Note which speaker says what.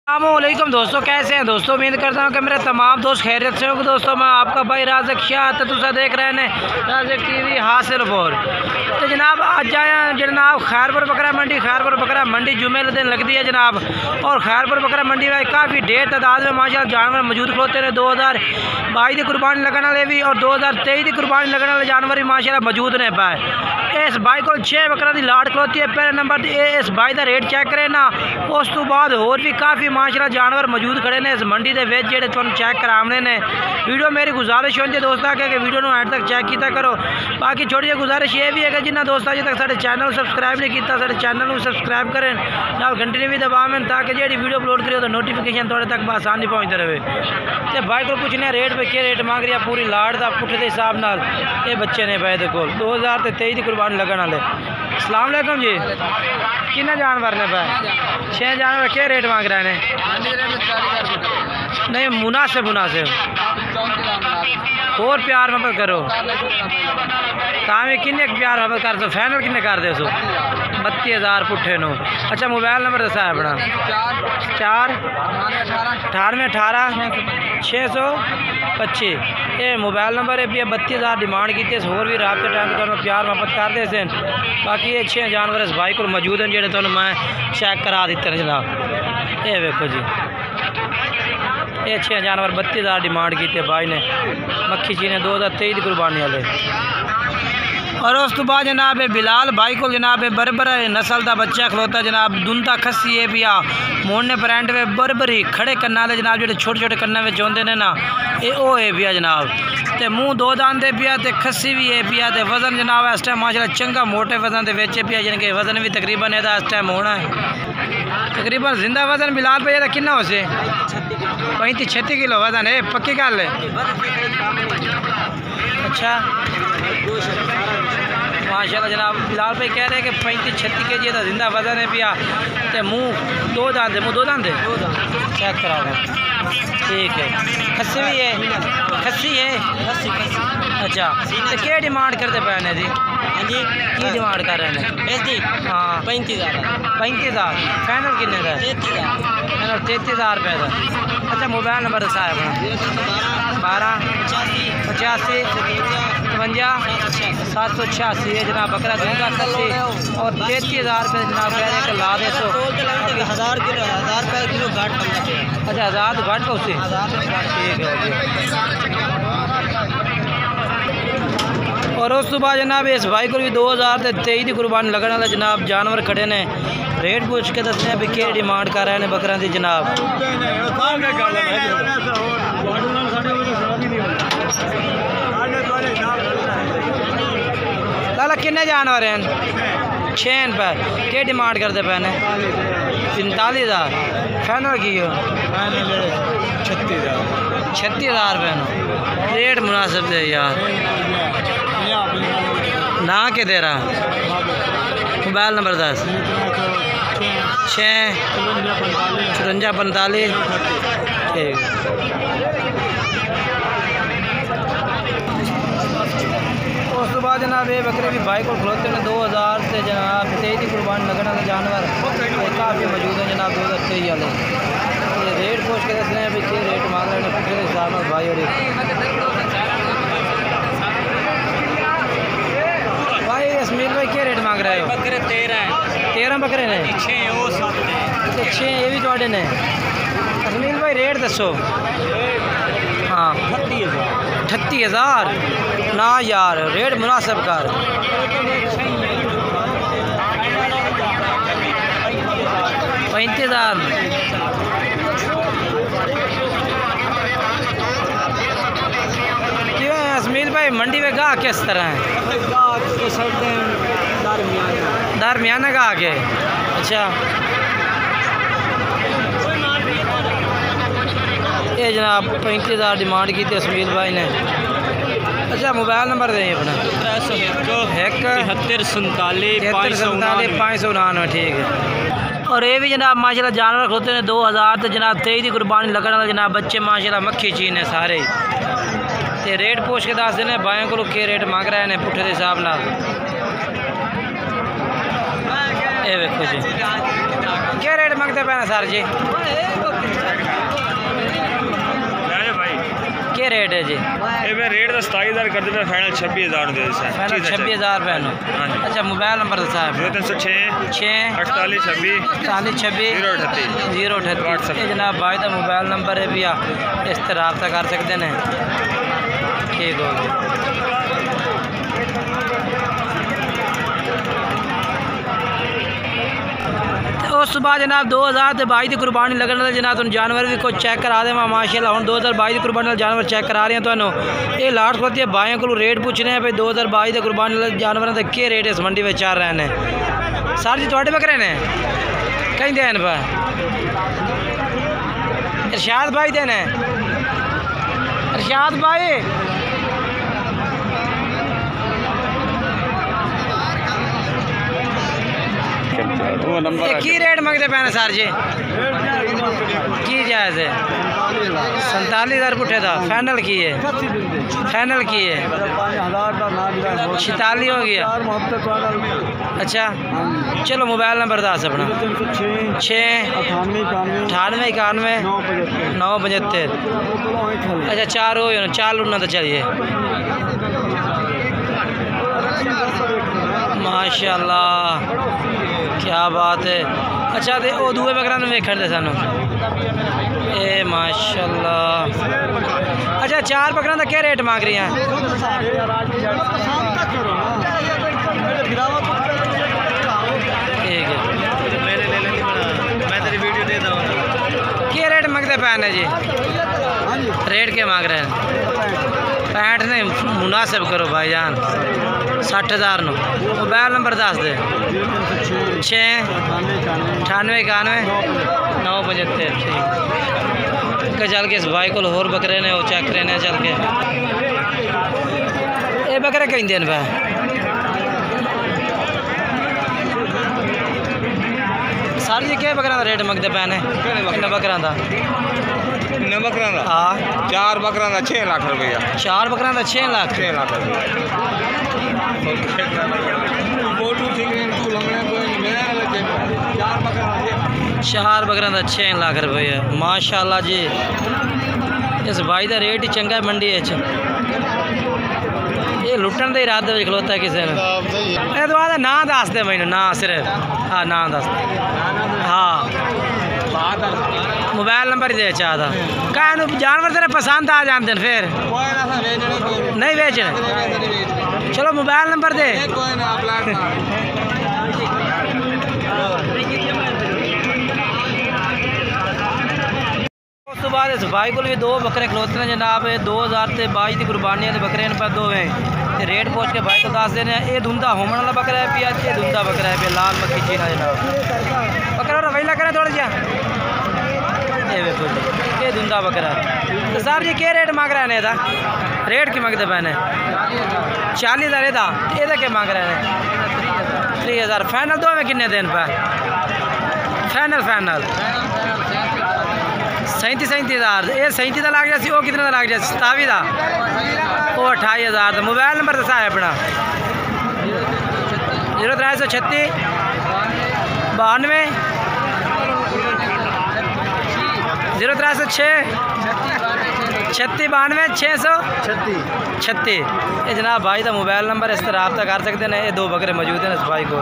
Speaker 1: अस्सलामुअलैकुम दोस्तों, कैसे हैं दोस्तों। उम्मीद करता हूँ कि मेरे तमाम दोस्त खैरियत से होंगे। दोस्तों मैं आपका भाई राज़क शाह तो तुसा देख रहे हैं राज़क टीवी हासिलपुर। तो जनाब आज आया जनाब खैरपुर बकरा मंडी जुमे के दिन लगती है जनाब। और खैरपुर बकरा मंडी में काफ़ी ढेर तादाद में माशाल्लाह जानवर मौजूद खलोते हैं। 2022 की कुर्बानी लगने वाले भी और 2023 की कुर्बानी लगने वाले जानवर भी माशाल्लाह मौजूद ने पाए। इस भाई को 6 बकरा की लाट खलोती है। पहले नंबर इस भाई का रेट चेक करें ना। उस तो बाद होर भी काफ़ी माशाल्लाह जानवर मौजूद खड़े ने इस मंडी के विच जेडे तुहानू चेक कराने ने। वीडियो मेरी गुजारिश होती है दोस्तों कि वीडियो को एंड तक चेक किया करो। बाकी छोटी जी गुजारिश ये भी है कि जिन्हें दोस्तों अजे तक साडे चैनल सबसक्राइब नहीं किया साडे चैनल को सबसक्राइब करें, नाल घंटी ने भी दबावें ताकि जी वीडियो अपलोड करिए तो नोटिफिकेशन थोड़े तक आसानी पहुँचते रहे। तो भाई को पूछने रेट पे क्या रेट मांग रही है पूरी लाट का पुट्ठे के हिसाब नाल। ये बच्चे ने भाई देखो 2023 की कुर्बानी लगन वाले। अस्सलाम वालेकुम जी, किन्ने जानवर ने पाए? 6 जानवर क्या रेट मांग रहे हैं? नहीं मुनासिब और प्यार मोहब्बत करो तामें किन्ने प्यार मोहब्बत कर दो। फाइनल किन्ने कर दे सो 32,000 पुट्ठे नो। अच्छा मोबाइल नंबर दसा है अपना 49818 ये मोबाइल नंबर है। 32,000 डिमांड की होर भी रात के टाइम तो प्यार मोहब्बत करते सन। बाकी ये 6 जानवर इस भाई को मौजूद हैं जो तो मैं चेक करा दिते हैं जनाब। ये देखो जी ये 6 जानवर 32,000 डिमांड की भाई ने। मक्खी जी ने 2023 की कुर्बानी वाले। और उस तो बाद जनाब बिलाल भाई को जनाब बरबर नस्ल का बच्चा खलोता जनाब। दुंता खस्सी है पिया मोड़ने प्रेंट में बरबरी खड़े कन्ना वाले जनाब जो छोटे छोटे कन्ना में आते हैं ना ये वो है पिया जनाब। तो मुँह 2 दांत दे पिया तो खस्सी भी है पिया। तो वजन जनाब इस टाइम माशाल्लाह चंगा मोटे वजन के बेचे पिया जिनके वजन भी तकरीबन इस टाइम होना है तकरीबन जिंदा वजन बिलाल पे ये कितना हो से 35-36 किलो वजन है। पक्की गल है। अच्छा माशाल्लाह जनाब बिलाल भाई कह रहे हैं कि 35-36 kg का जिंदा वजन है पिया। तो मुँह 2 दांत चेक कराओ ठीक है। खस्सी भी है खस्सी है। अच्छा तो क्या डिमांड करते पे ने जी? हाँ जी की डिमांड कर रहे हैं इसकी? हाँ 35,000 फाइनल किन्ने का? 33,000 रुपये का। अच्छा मोबाइल नंबर दसा है अपना 12 85 52 786 है जनाब। बकरा दूंगा खस्सी और 33,000 रुपये जनाब कह रहे हैं ला दे सो 1000 रुपये किलो घाट। अच्छा 1000 तो घाट पहुँचे ठीक है। और उस तो बाद जनाब इस भाई को भी 2023 की कुर्बानी लगने वाला जनाब जानवर खड़े ने। रेट पूछ के दसते हैं भी क्या डिमांड कर रहे हैं बकरा की जनाब। लाला किन्ने जानवर हैं? 6 पर क्या डिमांड करते पे ने? 45,000 फाइनल की हो 36,000 रुपये रेट मुनासिब है यार। ना के दे रहा मोबाइल नंबर 10 6 54 45 ठीक। उस तो बाद जनाब ये बकरे भी भाई को खलोते हैं 2000 से जनाब 23 की कुर्बानी लगने वाले जानवर काफ़ी मौजूद हैं जनाब 2023 वाले। ये रेट पूछ के दस रहे हैं भाई क्या रेट मांग रहे हैं पुट्ठे के हिसाब में भाई। और भाई इसमील भाई क्या रेट मांग रहे हो? बकरे 13 बकरे ने 6 ये भी थोड़े ने। इसमील भाई रेट दसो। हाँ 38,000 ना यार रेट मुनासिब कर। 35,000 क्यों असमील भाई मंडी में गाह किस तरह है? दरमियाना गाह के। अच्छा ये जनाब 35,000 डिमांड की थी असमील भाई ने। अच्छा मोबाइल नंबर दें अपना 599 ठीक है। और ये भी जनाब माशाल्लाह जानवर होते हैं 2000 तो जनाब 23 की कुर्बानी लगने वाला जनाब बच्चे माशाल्लाह मक्खी चीन है सारे। तो रेट पूछ के दस देने भाइयों को क्या रेट मांग रहे हैं पुट्ठे के हिसाब नाल। ये देखो जी क्या रेट मंगते पे सर जी? रेट है जी?
Speaker 2: ये मैं रेट तो 27,000 कर दिया, फाइनल 26,000 दे दिया।
Speaker 1: फाइनल 26,000 रुपये नो। अच्छा मोबाइल नंबर तो साहब
Speaker 2: 0306 48 26
Speaker 1: 46 038
Speaker 2: WhatsApp।
Speaker 1: ये जनाब भाई का मोबाइल नंबर है भैया, इस तरह रब्ता कर सकते हैं। ठीक हो गया। उस बाद जनाब 2022 की कुर्बानी लगने वाले जनाब तुम जानवर भी कुछ चेक करा दें माशाल्लाह। हम 2022 की कुर्बानी वाले जानवर चेक करा रहे हैं। तो ये लाट खोती है बाइयों को रेट पूछ रहे हैं भाई 2022 की कुर्बानी वाले जानवरों के क्या रेट इस मंडी में चल रहे हैं। सर जी थोड़े बकरे ने कहीं देन पर इरशाद भाई देने इरशाद भाई की रेट मंगते पैने सर जी की जायज़ है? 47,000 पुठे था फाइनल की है? फाइनल की है 46 हो गया। अच्छा चलो मोबाइल नंबर दस अपना 6 98 91 975। अच्छा 4 हो 4 उड़ना तो चाहिए माशाल्लाह क्या बात है। अच्छा तो वो दूए बकरा वेखण दे सानू ए माशाल्लाह। अच्छा 4 बकरा का क्या रेट मांग रही हैं? ठीक है मैं तेरी वीडियो दे दूँ। क्या रेट मांगते पैन है जी? रेट क्या मांग रहे हैं? 65 नहीं मुनासिब करो भाईजान 60,000 नो। मोबाइल नंबर दस दे 6 98 91 975। ठीक चल के इस भाई को होर बकरे ने वो चेक करे ने चल के ये बकरे कहीं दिन पे सर जी क्या बकरा रेट मंगते पे ने? कितना बकरा का? हाँ
Speaker 2: 4 बकरा का 6 लाख रुपया।
Speaker 1: 4 बकरा का 6 लाख
Speaker 2: 6 लाख रुपया।
Speaker 1: 4 बकरा का 6 लाख रुपया माशाल्लाह जी। इस भाई का रेट ही चंगा है मंडी है। ये लुटन का इरादा भी खलोता है किसी ने। तो आदा ना दस दे मैनू ना सिर्फ हाँ ना दस हाँ मोबाइल नंबर ही दे चाहता क्या जानवर तेरे पसंद आ जाते हैं फिर नहीं बेचने। चलो मोबाइल नंबर दे उस बाद इस भाई को भी 2 बकरे खलोते हैं जनाब। 2022 की कुर्बानियां के बकरे पर 2 हैं रेट पूछ के भाई को दस देने। ये धुंधा होमन वाला बकरा है पिया, ये धुंधा बकरा है पिया लाल मक्खी चीना जनाब। बकरा रवैला करें थोड़ा जा ये धुंधा बकरा है। तो साहब जी क्या रेट मांग रहे हैं? रेट की मंगते पैने 40,000 ये क्या मांग रहे हैं? 3,000 फाइनल 2 में किन्ने दिन पे फाइनल? 37,000 ये 37 का लग जाए। वो कितने का लग जाए? 27 का वो 28,000। मोबाइल नंबर दसा है अपना 0336 92 0306 36 92 636। ये जनाब भाई का मोबाइल नंबर इस तरह रब्ता कर सकते हैं। ये 2 बकरे मौजूद हैं इस भाई को।